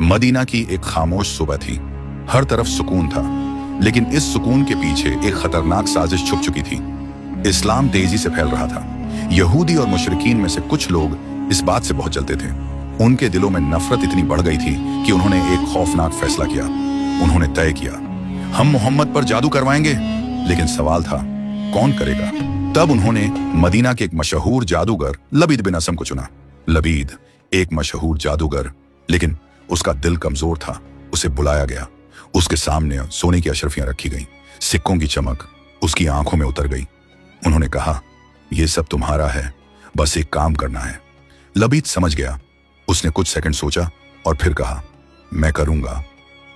Medina की एक खामोश सुबह थी। हर तरफ सुकून था, लेकिन इस सुकून के पीछे एक खतरनाक साजिश छुप चुकी थी। इस्लाम तेजी से फैल रहा था। यहूदी और मुशरिकीन में से कुछ लोग इस बात से बहुत जलते थे। उनके दिलों में नफरत इतनी बढ़ गई थी कि उन्होंने एक खौफनाक फैसला किया। उन्होंने तय किया, हम मोहम्मद पर जादू करवाएंगे। लेकिन सवाल था, कौन करेगा? तब उन्होंने मदीना के एक मशहूर जादूगर लबीद बिन असम को चुना। लबीद एक मशहूर जादूगर, लेकिन उसका दिल कमजोर था। उसे बुलाया गया। उसके सामने सोने की अशरफियां रखी गईं। सिक्कों की चमक उसकी आंखों में उतर गई। उन्होंने कहा, यह सब तुम्हारा है, बस एक काम करना है। लबीद समझ गया। उसने कुछ सेकंड सोचा और फिर कहा, मैं करूंगा।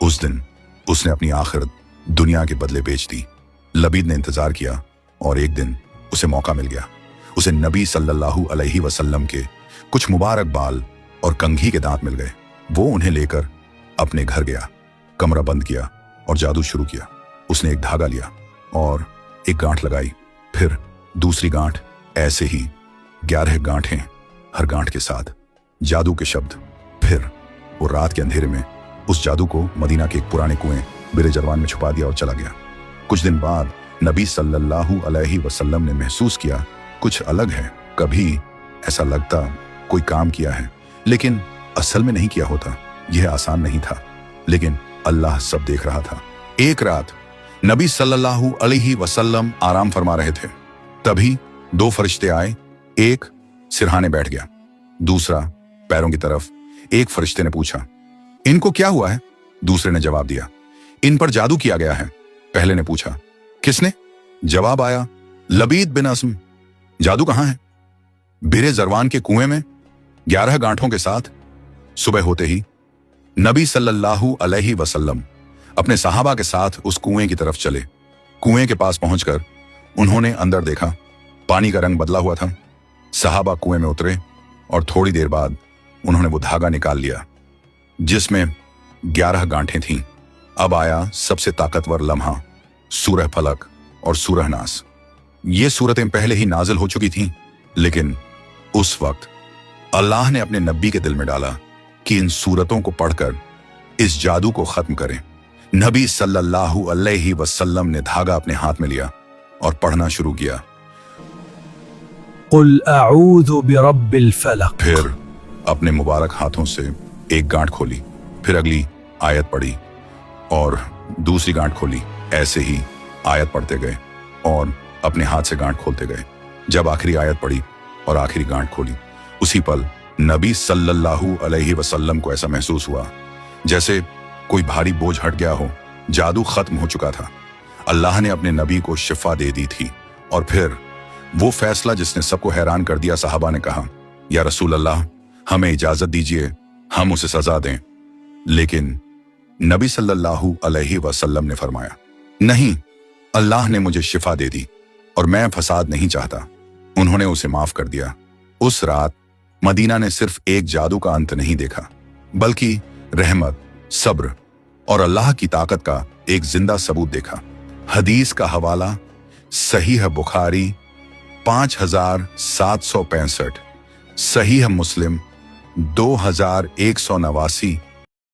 उस दिन उसने अपनी आखिरत दुनिया के बदले बेच दी। लबीद ने इंतजार किया और एक दिन उसे मौका मिल गया। उसे नबी सल्लल्लाहु अलैहि वसल्लम के कुछ मुबारक बाल और कंघी के दांत मिल गए। वो उन्हें लेकर अपने घर गया, कमरा बंद किया और जादू शुरू किया। उसने एक धागा लिया और एक गांठ लगाई, फिर दूसरी गांठ, ऐसे ही 11 गांठें, हर गांठ के साथ जादू के शब्द। फिर वो रात के अंधेरे में उस जादू को मदीना के एक पुराने कुएं बिरे जरवान में छुपा दिया और चला गया। कुछ दिन बाद नबी सल्लल्लाहु अलैहि वसल्लम ने महसूस किया, कुछ अलग है। कभी ऐसा लगता कोई काम किया है, लेकिन असल में नहीं किया होता। यह आसान नहीं था, लेकिन अल्लाह सब देख रहा था। एक रात नबी सल्लल्लाहु अलैहि वसल्लम आराम फरमा रहे थे। तभी 2 फरिश्ते आए। एक सिरहाने बैठ गया, दूसरा पैरों की तरफ। एक फरिश्ते ने पूछा, इनको क्या हुआ है? दूसरे ने जवाब दिया, इन पर जादू किया गया है। पहले ने पूछा, किसने? जवाब आया, लबीद बिन असम। जादू कहां है? बिरे जरवान के कुएं में, 11 गांठों के साथ। सुबह होते ही नबी सल्लल्लाहु अलैहि वसल्लम अपने सहाबा के साथ उस कुएं की तरफ चले। कुएं के पास पहुंचकर उन्होंने अंदर देखा। पानी का रंग बदला हुआ था। सहाबा कुएं में उतरे और थोड़ी देर बाद उन्होंने वो धागा निकाल लिया जिसमें 11 गांठें थीं। अब आया सबसे ताकतवर लम्हा, सूरह फलक और सूरह नास। ये सूरतें पहले ही नाजिल हो चुकी थीं, लेकिन उस वक्त अल्लाह ने अपने नबी के दिल में डाला कि इन सूरतों को पढ़कर इस जादू को खत्म करें। नबी सल्लल्लाहु अलैहि वसल्लम ने धागा अपने हाथ में लिया और पढ़ना शुरू किया। कुल अऊज़ु बिरब्बिल फलक। फिर अपने मुबारक हाथों से एक गांठ खोली, फिर अगली आयत पढ़ी और दूसरी गांठ खोली। ऐसे ही आयत पढ़ते गए और अपने हाथ से गांठ खोलते गए। जब आखिरी आयत पढ़ी और आखिरी गांठ खोली, उसी पल नबी सल्लल्लाहु अलैहि वसल्लम को ऐसा महसूस हुआ जैसे कोई भारी बोझ हट गया हो। जादू खत्म हो चुका था। अल्लाह ने अपने नबी को शिफा दे दी थी। और फिर वो फैसला जिसने सबको हैरान कर दिया। सहाबा ने कहा, या रसूल अल्लाह, हमें इजाजत दीजिए, हम उसे सजा दें। लेकिन नबी सल्लल्लाहु अलैहि वसल्लम ने फरमाया, नहीं, अल्लाह ने मुझे शिफा दे दी और मैं फसाद नहीं चाहता। उन्होंने उसे माफ कर दिया। उस रात मदीना ने सिर्फ एक जादू का अंत नहीं देखा, बल्कि रहमत, सब्र और अल्लाह की ताकत का एक जिंदा सबूत देखा। हदीस का हवाला सहीह बुखारी 5765, सहीह मुस्लिम 2189